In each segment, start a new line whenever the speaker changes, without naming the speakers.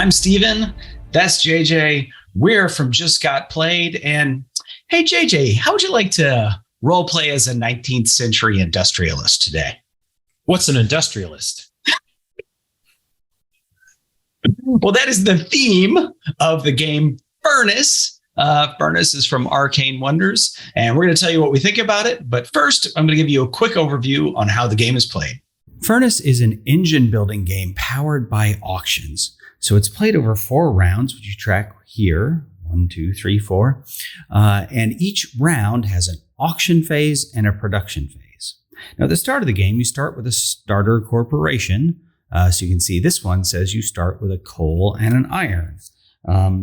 I'm Steven. That's JJ. We're from Just Got Played. And hey, JJ, how would you like to role play as a 19th century industrialist today?
What's an industrialist?
Well, that is the theme of the game Furnace. Furnace is from Arcane Wonders, and we're going to tell you what we think about it. But first, I'm going to give you a quick overview on how the game is played.
Furnace is an engine building game powered by auctions. So it's played over 4 rounds, which you track here, 1, 2, 3, 4. And each round has an auction phase and a production phase. Now, at the start of the game, you start with a starter corporation. So you can see this one says you start with a coal and an iron.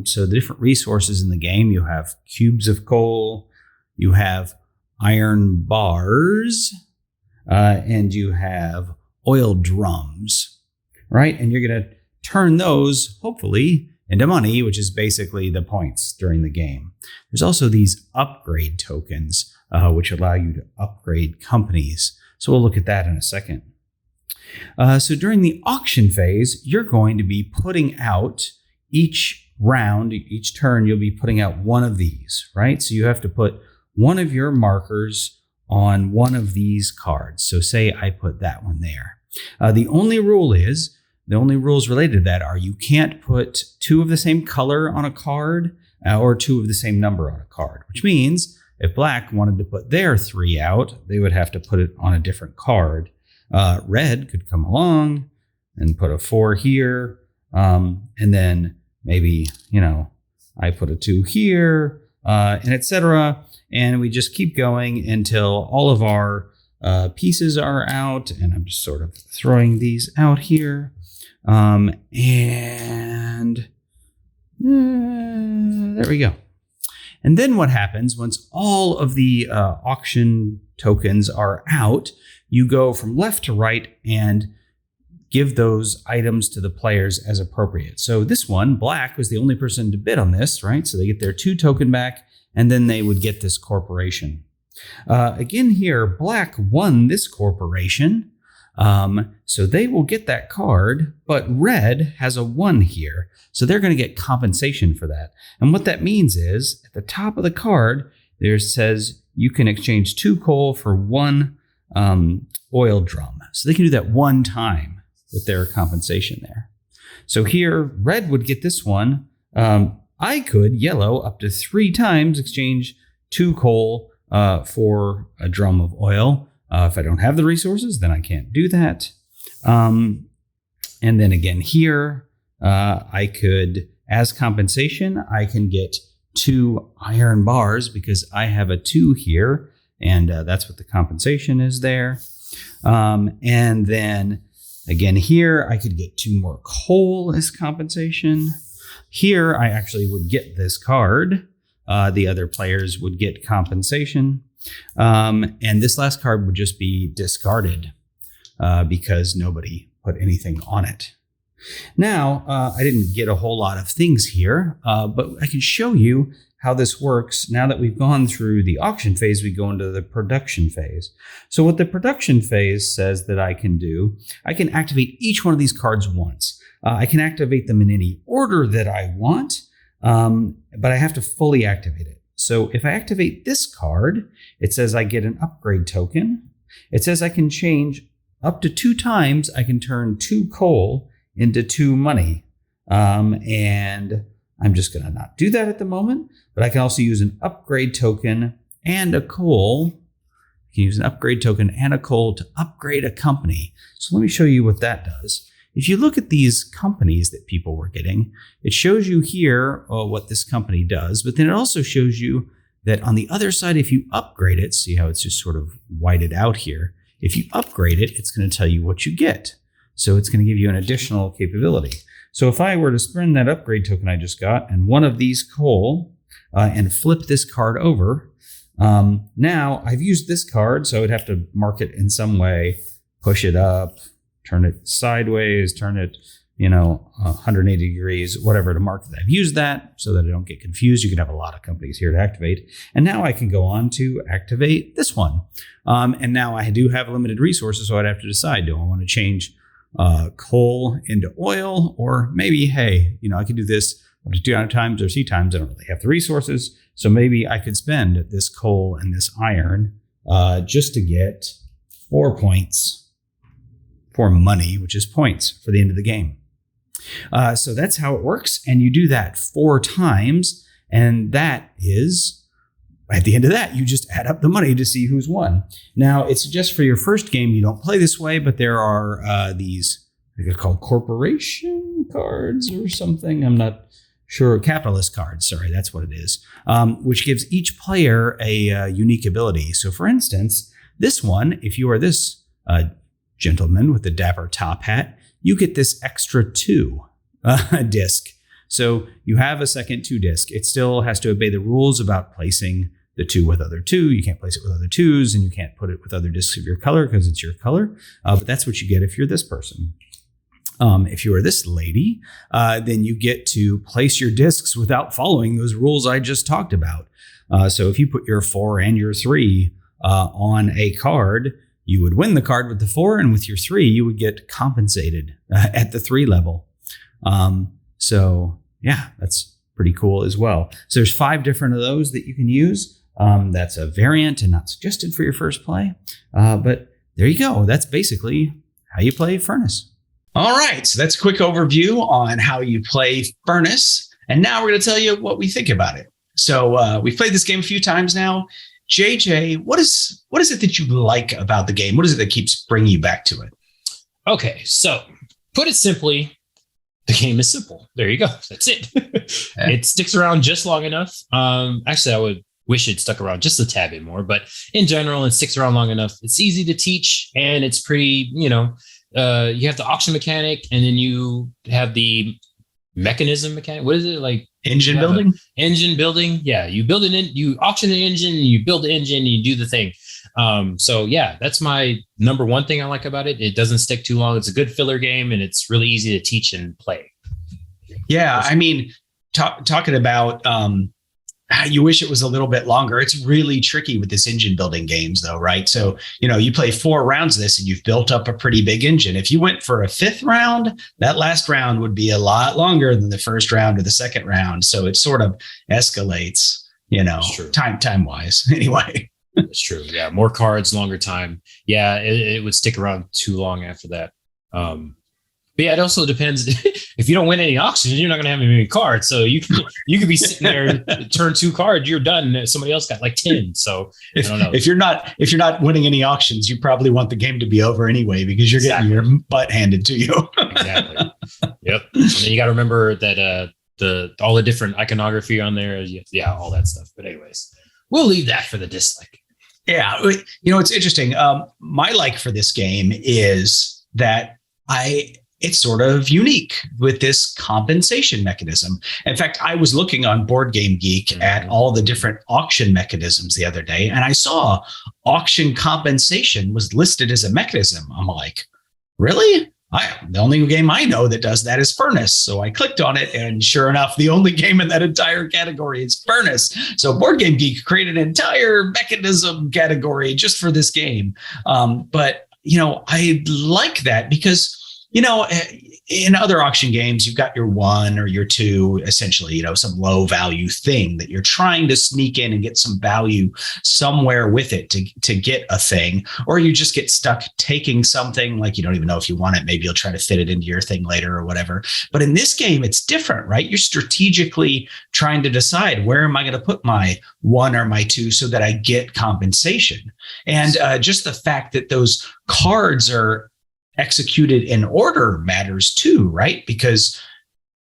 So the different resources in the game, you have cubes of coal, you have iron bars, and you have oil drums, right? And you're going to turn those, hopefully, into money, which is basically the points during the game. There's also these upgrade tokens, which allow you to upgrade companies. So we'll look at that in a second. So during the auction phase, you're going to be putting out each round, each turn, you'll be putting out one of these, right? So you have to put one of your markers on one of these cards. So say I put that one there. The only rules related to that are you can't put 2 of the same color on a card or 2 of the same number on a card, which means if black wanted to put their 3 out, they would have to put it on a different card. Red could come along and put a 4 here. And then maybe, I put a 2 here, and etc. And we just keep going until all of our pieces are out. And I'm just sort of throwing these out here. And there we go. And then what happens once all of the auction tokens are out, you go from left to right and give those items to the players as appropriate. So this one, black, was the only person to bid on this, right? So they get their 2 token back, and then they would get this corporation. Again here, black won this corporation, so they will get that card, but red has a 1 here, so they're going to get compensation for that. And what that means is, at the top of the card, there says you can exchange 2 coal for 1 oil drum. So they can do that 1 time with their compensation there. So here, red would get this one. I could, yellow, up to 3 times exchange 2 coal for a drum of oil. If I don't have the resources, then I can't do that. And then again here, I could, as compensation, I can get 2 iron bars because I have a 2 here, and that's what the compensation is there. And then again here, I could get 2 more coal as compensation. Here, I actually would get this card. The other players would get compensation. And this last card would just be discarded because nobody put anything on it. Now, I didn't get a whole lot of things here, but I can show you how this works. Now that we've gone through the auction phase, we go into the production phase. So what the production phase says that I can do, I can activate each one of these cards once. I can activate them in any order that I want, but I have to fully activate it. So if I activate this card, it says I get an upgrade token. It says I can change up to 2 times. I can turn 2 coal into 2 money. And I'm just going to not do that at the moment, but I can also use an upgrade token and a coal. I can use an upgrade token and a coal to upgrade a company. So let me show you what that does. If you look at these companies that people were getting, it shows you here what this company does, but then it also shows you that on the other side, if you upgrade it, see how it's just sort of whited out here. If you upgrade it, it's going to tell you what you get. So it's going to give you an additional capability. So if I were to spend that upgrade token I just got and one of these coal and flip this card over, now I've used this card, so I would have to mark it in some way, push it up, turn it sideways, turn it, 180 degrees, whatever to mark that. I've used that so that I don't get confused. You can have a lot of companies here to activate. And now I can go on to activate this one. And now I do have limited resources, so I'd have to decide, do I want to change coal into oil, or maybe, hey, I could do this up to 200 times or 3 times. I don't really have the resources. So maybe I could spend this coal and this iron just to get 4 points for money, which is points for the end of the game. So that's how it works. And you do that 4 times. And that is, at the end of that, you just add up the money to see who's won. Now, it's just for your first game. You don't play this way, but there are these, they're called corporation cards or something. I'm not sure. Capitalist cards. Sorry, that's what it is. Which gives each player a unique ability. So, for instance, this one, if you are this gentleman with the dapper top hat, you get this extra 2 disc. So you have a second 2 disc. It still has to obey the rules about placing the 2 with other 2. You can't place it with other 2s, and you can't put it with other discs of your color because it's your color. But that's what you get if you're this person. If you are this lady, then you get to place your discs without following those rules I just talked about. So if you put your 4 and your 3 on a card, you would win the card with the 4, and with your 3, you would get compensated at the 3 level. So yeah, that's pretty cool as well. So there's 5 different of those that you can use. That's a variant and not suggested for your first play. But there you go. That's basically how you play Furnace.
All right. So that's a quick overview on how you play Furnace. And now we're going to tell you what we think about it. So we've played this game a few times now. JJ, what is it that you like about the game? What is it that keeps bringing you back to it?
Okay, so put it simply, the game is simple. There you go. That's it. It sticks around just long enough. Actually, I would wish it stuck around just a tad bit more, but in general, it sticks around long enough. It's easy to teach, and it's pretty, you have the auction mechanic, and then you have the mechanism mechanic. What is it like?
Engine building?
Engine building. Yeah. You build it in, you auction the engine, and you build the engine, and you do the thing. So yeah, that's my number one thing I like about it. It doesn't stick too long. It's a good filler game, and it's really easy to teach and play.
Yeah. I mean, talking about, you wish it was a little bit longer. It's really tricky with this engine building games though, right? So, you play 4 rounds of this and you've built up a pretty big engine. If you went for a 5th round, that last round would be a lot longer than the first round or the second round. So it sort of escalates, time wise anyway.
That's true. Yeah. More cards, longer time. Yeah. It would stick around too long after that. But yeah, it also depends. If you don't win any auctions, you're not going to have any cards. So you could be sitting there, turn 2 cards, you're done. Somebody else got like 10. So I don't know.
If you're not winning any auctions, you probably want the game to be over anyway because you're getting your butt handed to you.
Exactly. Yep. And then you got to remember that all the different iconography on there. Yeah, all that stuff. But anyways, we'll leave that for the dislike.
Yeah, it's interesting. My like for this game is that it's sort of unique with this compensation mechanism. In fact, I was looking on BoardGameGeek at all the different auction mechanisms the other day, and I saw auction compensation was listed as a mechanism. I'm like, really? The only game I know that does that is Furnace. So I clicked on it, and sure enough, the only game in that entire category is Furnace. So BoardGameGeek created an entire mechanism category just for this game. But I like that because in other auction games, you've got your 1 or your 2, essentially, some low value thing that you're trying to sneak in and get some value somewhere with it to get a thing, or you just get stuck taking something like you don't even know if you want it. Maybe you'll try to fit it into your thing later or whatever. But in this game, it's different, right? You're strategically trying to decide where am I going to put my 1 or my 2 so that I get compensation. And just the fact that those cards are executed in order matters too, right? Because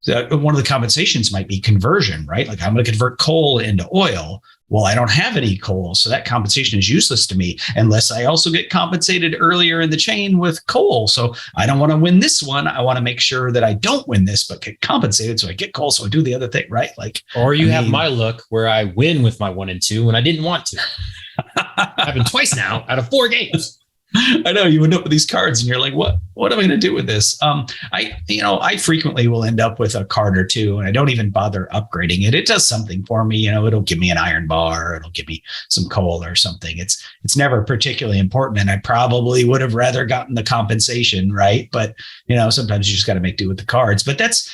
one of the compensations might be conversion, right? Like I'm going to convert coal into oil. Well, I don't have any coal, so that compensation is useless to me unless I also get compensated earlier in the chain with coal. So I don't want to win this one. I want to make sure that I don't win this, but get compensated so I get coal, so I do the other thing, right?
Or you have my luck where I win with my 1 and 2 when I didn't want to. Happened twice now out of 4 games.
I know you end up with these cards and you're like, what am I going to do with this? I frequently will end up with a card or two and I don't even bother upgrading it. It does something for me. It'll give me an iron bar. It'll give me some coal or something. It's never particularly important. And I probably would have rather gotten the compensation, right? But, sometimes you just got to make do with the cards. But that's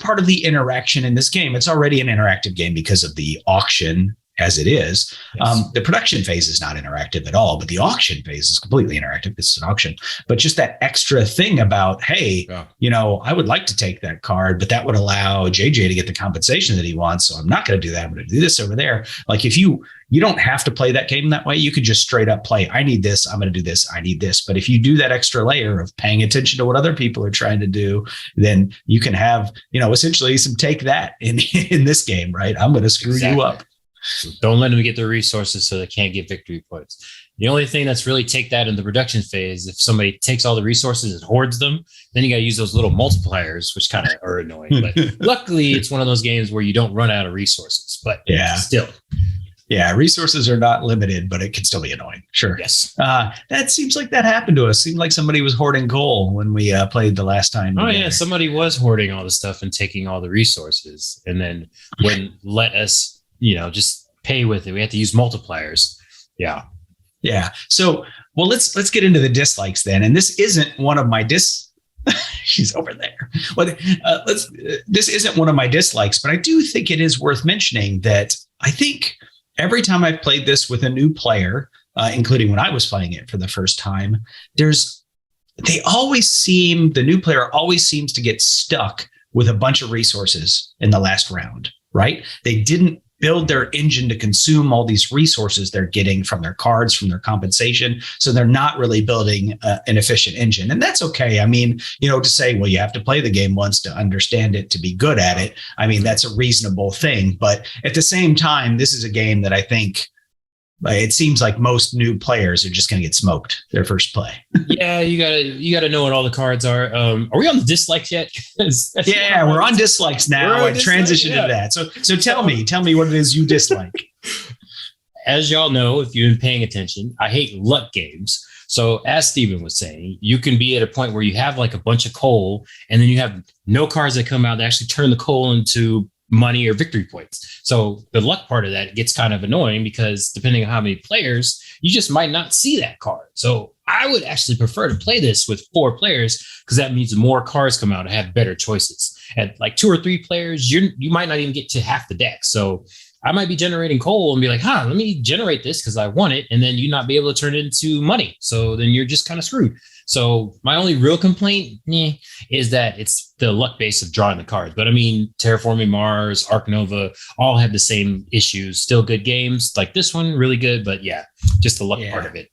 part of the interaction in this game. It's already an interactive game because of the auction as it is. Yes. The production phase is not interactive at all, but the auction phase is completely interactive. It's an auction. But just that extra thing about, hey, I would like to take that card, but that would allow JJ to get the compensation that he wants. So I'm not going to do that. I'm going to do this over there. Like if you don't have to play that game that way. You could just straight up play, I need this, I'm going to do this, I need this. But if you do that extra layer of paying attention to what other people are trying to do, then you can have, essentially some take that in this game, right? I'm going to screw you up.
Don't let them get their resources so they can't get victory points. The only thing that's really take that in the production phase, if somebody takes all the resources and hoards them, then you got to use those little multipliers, which kind of are annoying. But luckily, it's one of those games where you don't run out of resources. But still.
Yeah, resources are not limited, but it can still be annoying. Sure.
Yes.
That seems like that happened to us. Seemed like somebody was hoarding coal when we played the last time.
Oh, yeah. Somebody was hoarding all the stuff and taking all the resources and then wouldn't let us just pay with it. We had to use multipliers. Yeah.
Yeah. So, well, let's get into the dislikes then. And this isn't one of my she's over there. Well, this isn't one of my dislikes, but I do think it is worth mentioning that I think every time I've played this with a new player, including when I was playing it for the first time, the new player always seems to get stuck with a bunch of resources in the last round, right? They didn't build their engine to consume all these resources they're getting from their cards, from their compensation. So they're not really building an efficient engine. And that's okay. I mean, to say, well, you have to play the game once to understand it, to be good at it. I mean, that's a reasonable thing. But at the same time, this is a game that I think it seems like most new players are just going to get smoked their first play.
Yeah, you gotta know what all the cards are. Are we on the dislikes yet?
Yeah, we're on dislikes now. I transitioned to that. So tell me what it is you dislike.
As y'all know, if you've been paying attention, I hate luck games. So as Steven was saying, you can be at a point where you have like a bunch of coal and then you have no cards that come out that actually turn the coal into money or victory points. So the luck part of that gets kind of annoying because depending on how many players, you just might not see that card. So I would actually prefer to play this with 4 players because that means more cards come out and have better choices. At like 2 or 3 players, you might not even get to half the deck. So I might be generating coal and be like, let me generate this because I want it. And then you not be able to turn it into money. So then you're just kind of screwed. So my only real complaint is that it's the luck base of drawing the cards. But I mean, Terraforming Mars, Arc Nova, all have the same issues. Still good games. Like this one, really good. But yeah, just the luck part of it.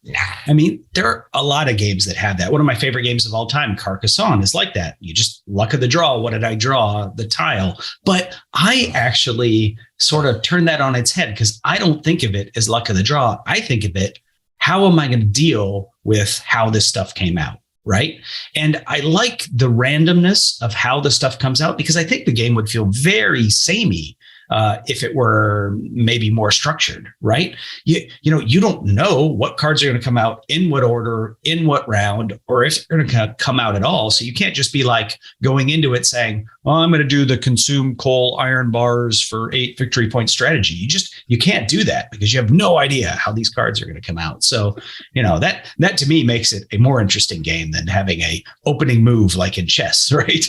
I mean, there are a lot of games that have that. One of my favorite games of all time, Carcassonne, is like that. You just luck of the draw. What did I draw? The tile. But I actually sort of turn that on its head because I don't think of it as luck of the draw. I think of it, how am I going to deal with how this stuff came out, right? And I like the randomness of how the stuff comes out because I think the game would feel very samey if it were maybe more structured, right? You don't know what cards are going to come out in what order, in what round, or if they're going to come out at all. So you can't just be like going into it saying, well, I'm going to do the consume coal iron bars for 8 victory point strategy. You can't do that because you have no idea how these cards are going to come out. So, that to me makes it a more interesting game than having a opening move like in chess, right?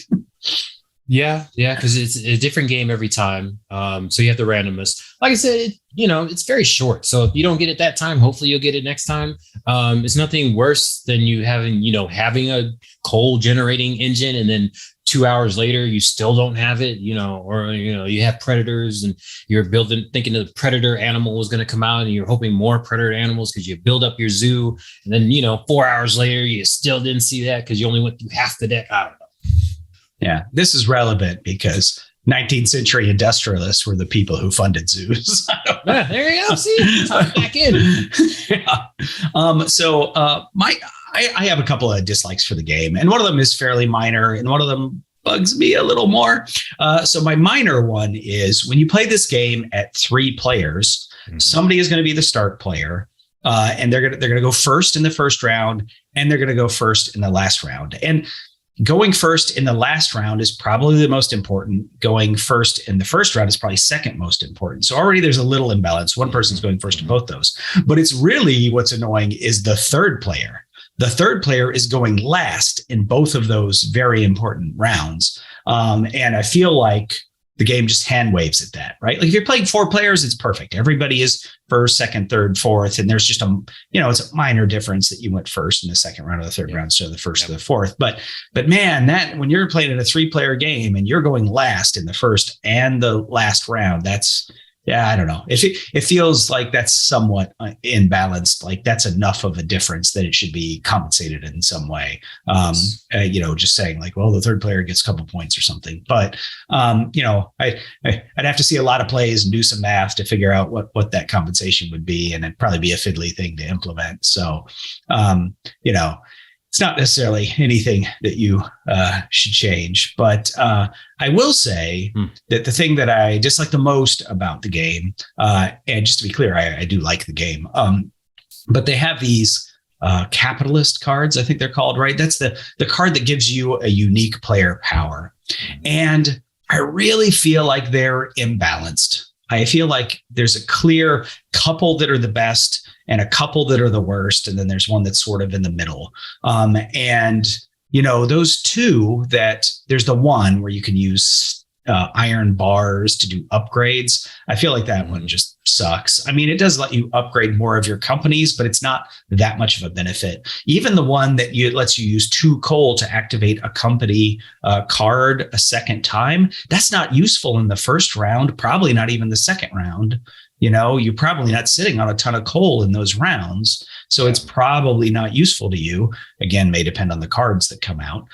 Yeah, because it's a different game every time. So you have the randomness. Like I said, it's very short. So if you don't get it that time, hopefully you'll get it next time. It's nothing worse than you having a coal generating engine and then 2 hours later you still don't have it, or you have predators and you're thinking the predator animal was going to come out and you're hoping more predator animals because you build up your zoo. And then, 4 hours later, you still didn't see that because you only went through half the deck. I don't know.
Yeah, this is relevant because 19th century industrialists were the people who funded zoos.
Yeah, there you go. See, back in.
Yeah. I have a couple of dislikes for the game, and one of them is fairly minor, and one of them bugs me a little more. So my minor one is when you play this game at 3 players, somebody is going to be the start player. and they're gonna go first in the first round, and they're gonna go first in the last round. And going first in the last round is probably the most important. Going first in the first round is probably second most important. So already there's a little imbalance. One person's going first in both those. But it's really what's annoying is the third player. The third player is going last in both of those very important rounds. And I feel like the game just hand waves at that, right? Like if you're playing 4 players, it's perfect. Everybody is first, second, third, fourth. And there's just it's a minor difference that you went first in the second round of the third round instead of the first of the fourth. But man, that when you're playing in a 3-player game and you're going last in the first and the last round, I don't know. It feels like that's somewhat imbalanced. Like that's enough of a difference that it should be compensated in some way. Just saying like, well, the third player gets a couple points or something. But I'd have to see a lot of plays and do some math to figure out what that compensation would be, and it'd probably be a fiddly thing to implement. So, it's not necessarily anything that you should change, but I will say that the thing that I dislike the most about the game, and just to be clear, I do like the game, but they have these capitalist cards, I think they're called, right? That's the card that gives you a unique player power. And I really feel like they're imbalanced. I feel like there's a clear couple that are the best and a couple that are the worst. And then there's one that's sort of in the middle. Those two there's the one where you can use iron bars to do upgrades. I feel like that one just sucks. I mean, it does let you upgrade more of your companies, but it's not that much of a benefit. Even the one that lets you use 2 coal to activate a company card a second time, that's not useful in the first round, probably not even the second round. You're probably not sitting on a ton of coal in those rounds. So it's probably not useful to you. Again, may depend on the cards that come out.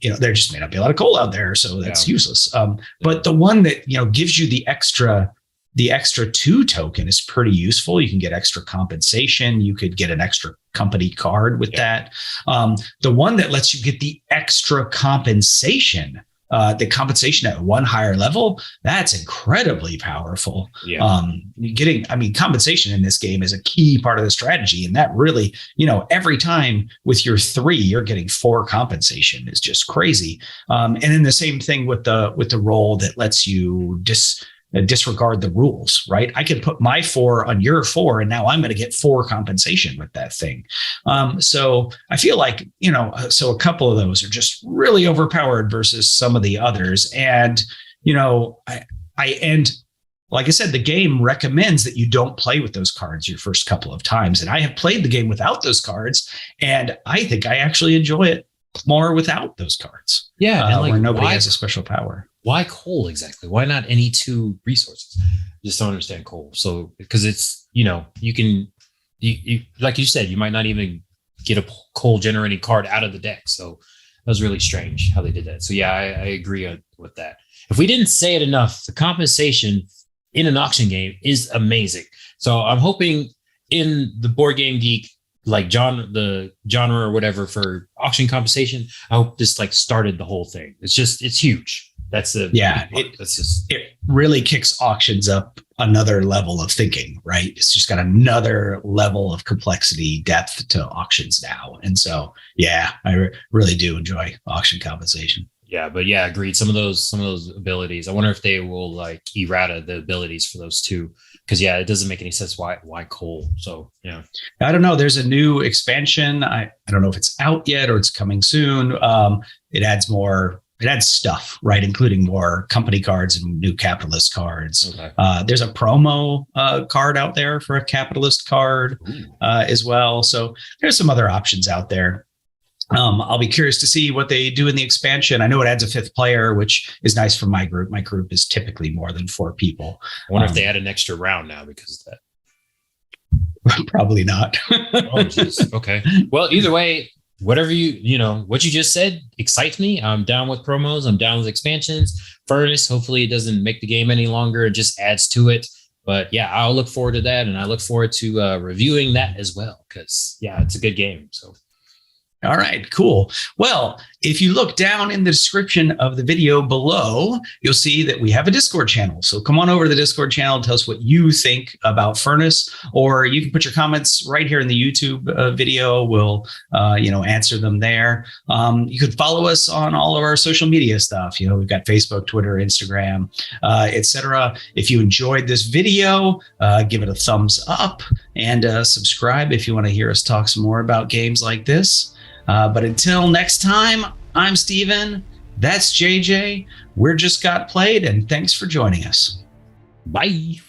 There just may not be a lot of coal out there. So that's useless. But the one that, gives you the extra 2 token is pretty useful. You can get extra compensation. You could get an extra company card with that. The one that lets you get the extra compensation, the compensation at one higher level, that's incredibly powerful. Compensation in this game is a key part of the strategy. And that really, every time with your 3, you're getting 4 compensation is just crazy. And then the same thing with the role that lets you disregard the rules, right? I can put my 4 on your 4, and now I'm going to get 4 compensation with that thing. So I feel like, so a couple of those are just really overpowered versus some of the others. And, like I said, the game recommends that you don't play with those cards your first couple of times. And I have played the game without those cards, and I think I actually enjoy it more without those cards.
Yeah.
Where nobody has a special power.
Why coal exactly? Why not any 2 resources? Just don't understand coal. So, because it's, you can, you like you said, you might not even get a coal generating card out of the deck. So that was really strange how they did that. So yeah, I agree with that. If we didn't say it enough, the compensation in an auction game is amazing. So I'm hoping in the BoardGameGeek, like the genre or whatever for auction compensation, I hope this started the whole thing. It's huge. That's it really kicks auctions up another level of thinking, right? It's just got another level of complexity, depth to auctions now. And so, I really do enjoy auction compensation. Yeah, but agreed. Some of those abilities, I wonder if they will errata the abilities for those 2, because it doesn't make any sense. Why coal? So
I don't know. There's a new expansion. I don't know if it's out yet or it's coming soon. It adds stuff, right? Including more company cards and new capitalist cards. Okay. There's a promo card out there for a capitalist card as well. So there's some other options out there. I'll be curious to see what they do in the expansion. I know it adds a 5th player, which is nice for my group. My group is typically more than 4 people.
I wonder if they add an extra round now because of that.
Probably not.
Oh, geez. Okay. Well, either way, whatever what you just said excites me. I'm down with promos. I'm down with expansions. Furnace, hopefully it doesn't make the game any longer. It just adds to it. But I'll look forward to that. And I look forward to reviewing that as well, because it's a good game. So
All right, cool. Well, if you look down in the description of the video below, you'll see that we have a Discord channel. So come on over to the Discord channel, tell us what you think about Furnace, or you can put your comments right here in the YouTube video. We'll, answer them there. You could follow us on all of our social media stuff. We've got Facebook, Twitter, Instagram, etc. If you enjoyed this video, give it a thumbs up and subscribe if you want to hear us talk some more about games like this. But until next time, I'm Steven. That's JJ. We're Just Got Played, and thanks for joining us.
Bye.